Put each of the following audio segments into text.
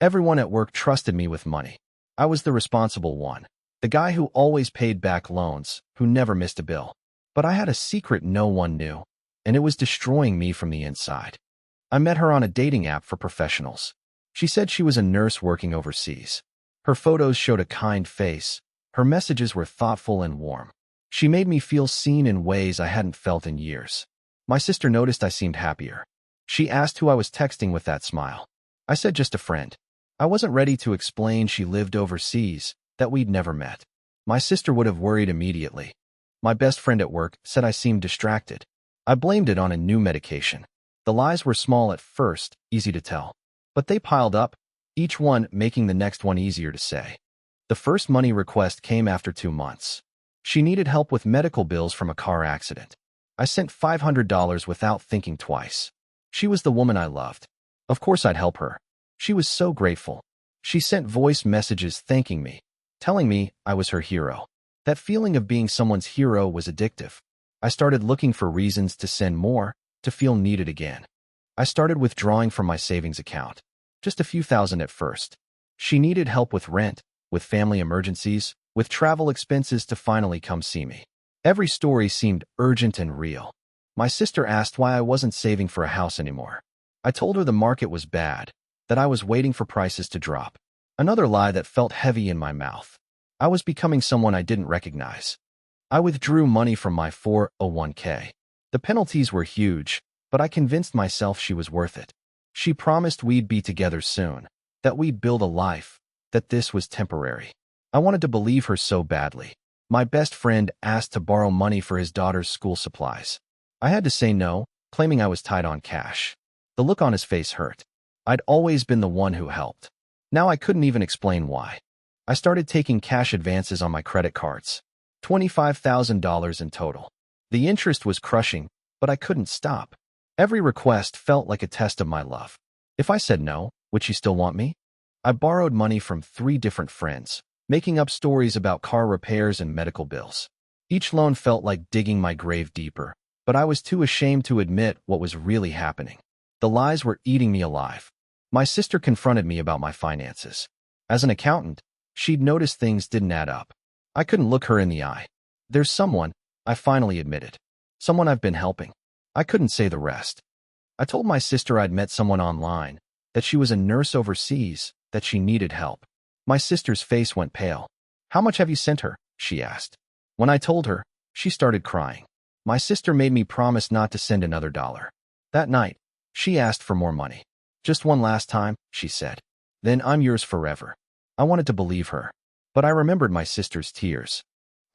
Everyone at work trusted me with money. I was the responsible one, the guy who always paid back loans, who never missed a bill. But I had a secret no one knew, and it was destroying me from the inside. I met her on a dating app for professionals. She said she was a nurse working overseas. Her photos showed a kind face. Her messages were thoughtful and warm. She made me feel seen in ways I hadn't felt in years. My sister noticed I seemed happier. She asked who I was texting with that smile. I said just a friend. I wasn't ready to explain she lived overseas, that we'd never met. My sister would have worried immediately. My best friend at work said I seemed distracted. I blamed it on a new medication. The lies were small at first, easy to tell. But they piled up, each one making the next one easier to say. The first money request came after 2 months. She needed help with medical bills from a car accident. I sent $500 without thinking twice. She was the woman I loved. Of course I'd help her. She was so grateful. She sent voice messages thanking me, telling me I was her hero. That feeling of being someone's hero was addictive. I started looking for reasons to send more, to feel needed again. I started withdrawing from my savings account. Just a few thousand at first. She needed help with rent, with family emergencies, with travel expenses to finally come see me. Every story seemed urgent and real. My sister asked why I wasn't saving for a house anymore. I told her the market was bad, that I was waiting for prices to drop. Another lie that felt heavy in my mouth. I was becoming someone I didn't recognize. I withdrew money from my 401k. The penalties were huge, but I convinced myself she was worth it. She promised we'd be together soon, that we'd build a life, that this was temporary. I wanted to believe her so badly. My best friend asked to borrow money for his daughter's school supplies. I had to say no, claiming I was tight on cash. The look on his face hurt. I'd always been the one who helped. Now I couldn't even explain why. I started taking cash advances on my credit cards. $25,000 in total. The interest was crushing, but I couldn't stop. Every request felt like a test of my love. If I said no, would she still want me? I borrowed money from 3 different friends, making up stories about car repairs and medical bills. Each loan felt like digging my grave deeper, but I was too ashamed to admit what was really happening. The lies were eating me alive. My sister confronted me about my finances. As an accountant, she'd noticed things didn't add up. I couldn't look her in the eye. There's someone, I finally admitted. Someone I've been helping. I couldn't say the rest. I told my sister I'd met someone online, that she was a nurse overseas, that she needed help. My sister's face went pale. How much have you sent her? She asked. When I told her, she started crying. My sister made me promise not to send another dollar. That night, she asked for more money. Just one last time, she said. Then I'm yours forever. I wanted to believe her, but I remembered my sister's tears.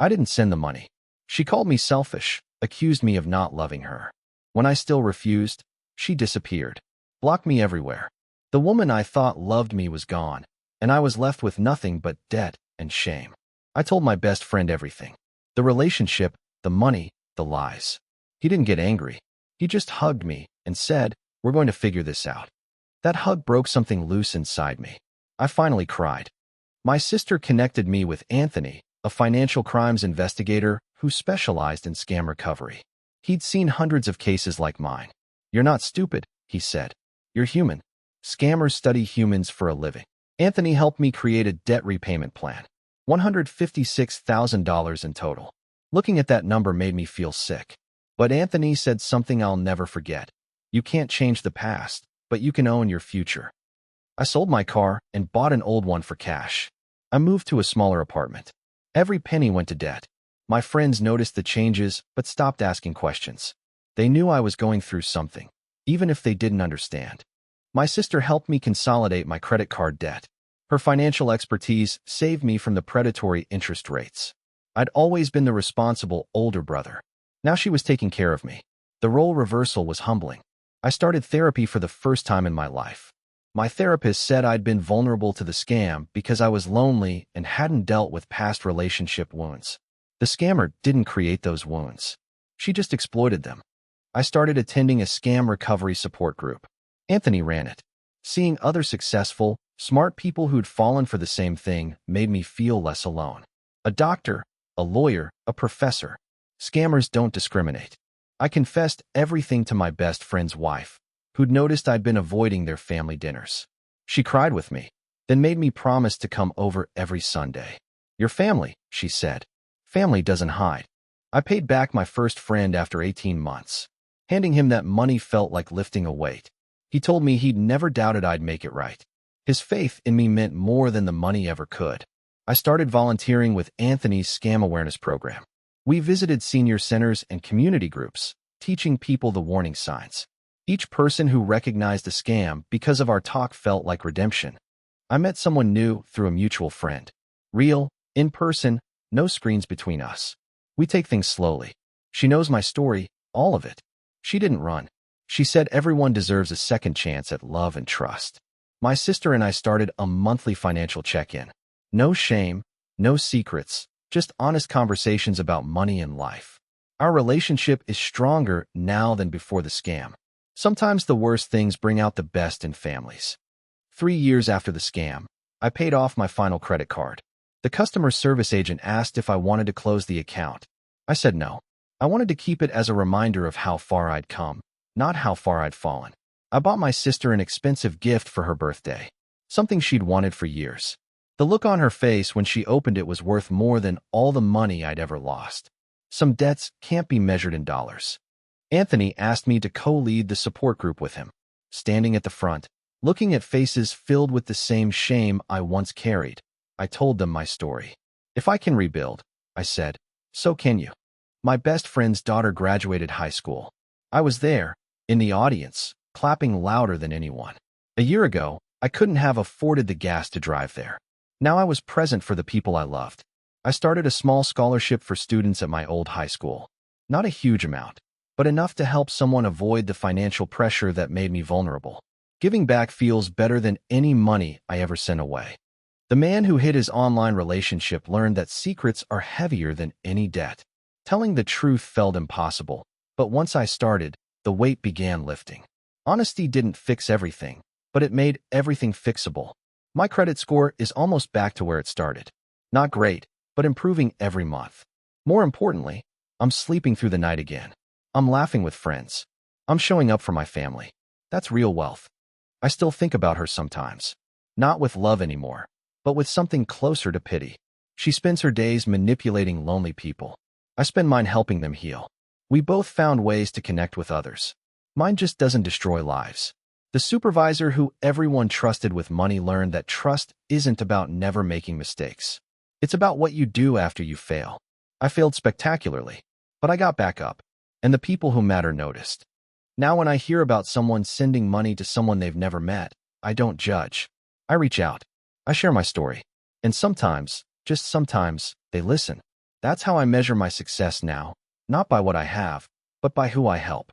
I didn't send the money. She called me selfish, accused me of not loving her. When I still refused, she disappeared, blocked me everywhere. The woman I thought loved me was gone, and I was left with nothing but debt and shame. I told my best friend everything. The relationship, the money, the lies. He didn't get angry. He just hugged me and said, "We're going to figure this out." That hug broke something loose inside me. I finally cried. My sister connected me with Anthony, a financial crimes investigator who specialized in scam recovery. He'd seen hundreds of cases like mine. "You're not stupid," he said. "You're human. Scammers study humans for a living." Anthony helped me create a debt repayment plan. $156,000 in total. Looking at that number made me feel sick. But Anthony said something I'll never forget. You can't change the past, but you can own your future. I sold my car and bought an old one for cash. I moved to a smaller apartment. Every penny went to debt. My friends noticed the changes, but stopped asking questions. They knew I was going through something, even if they didn't understand. My sister helped me consolidate my credit card debt. Her financial expertise saved me from the predatory interest rates. I'd always been the responsible older brother. Now she was taking care of me. The role reversal was humbling. I started therapy for the first time in my life. My therapist said I'd been vulnerable to the scam because I was lonely and hadn't dealt with past relationship wounds. The scammer didn't create those wounds. She just exploited them. I started attending a scam recovery support group. Anthony ran it. Seeing other successful, smart people who'd fallen for the same thing made me feel less alone. A doctor, a lawyer, a professor. Scammers don't discriminate. I confessed everything to my best friend's wife, who'd noticed I'd been avoiding their family dinners. She cried with me. then made me promise to come over every Sunday. Your family, she said. Family doesn't hide. I paid back my first friend after 18 months. Handing him that money felt like lifting a weight. He told me he'd never doubted I'd make it right. His faith in me meant more than the money ever could. I started volunteering with Anthony's scam awareness program. We visited senior centers and community groups, teaching people the warning signs. Each person who recognized a scam because of our talk felt like redemption. I met someone new through a mutual friend. Real, in person, no screens between us. We take things slowly. She knows my story, all of it. She didn't run. She said everyone deserves a second chance at love and trust. My sister and I started a monthly financial check-in. No shame, no secrets, just honest conversations about money and life. Our relationship is stronger now than before the scam. Sometimes the worst things bring out the best in families. 3 years after the scam, I paid off my final credit card. The customer service agent asked if I wanted to close the account. I said no. I wanted to keep it as a reminder of how far I'd come, not how far I'd fallen. I bought my sister an expensive gift for her birthday, something she'd wanted for years. The look on her face when she opened it was worth more than all the money I'd ever lost. Some debts can't be measured in dollars. Anthony asked me to co-lead the support group with him. Standing at the front, looking at faces filled with the same shame I once carried, I told them my story. If I can rebuild, I said, so can you. My best friend's daughter graduated high school. I was there, in the audience, clapping louder than anyone. A year ago, I couldn't have afforded the gas to drive there. Now I was present for the people I loved. I started a small scholarship for students at my old high school. Not a huge amount, but enough to help someone avoid the financial pressure that made me vulnerable. Giving back feels better than any money I ever sent away. The man who hid his online relationship learned that secrets are heavier than any debt. Telling the truth felt impossible, but once I started, the weight began lifting. Honesty didn't fix everything, but it made everything fixable. My credit score is almost back to where it started. Not great, but improving every month. More importantly, I'm sleeping through the night again. I'm laughing with friends. I'm showing up for my family. That's real wealth. I still think about her sometimes. Not with love anymore, but with something closer to pity. She spends her days manipulating lonely people. I spend mine helping them heal. We both found ways to connect with others. Mine just doesn't destroy lives. The supervisor who everyone trusted with money learned that trust isn't about never making mistakes. It's about what you do after you fail. I failed spectacularly, but I got back up, and the people who matter noticed. Now when I hear about someone sending money to someone they've never met, I don't judge. I reach out. I share my story. And sometimes, just sometimes, they listen. That's how I measure my success now, not by what I have, but by who I help.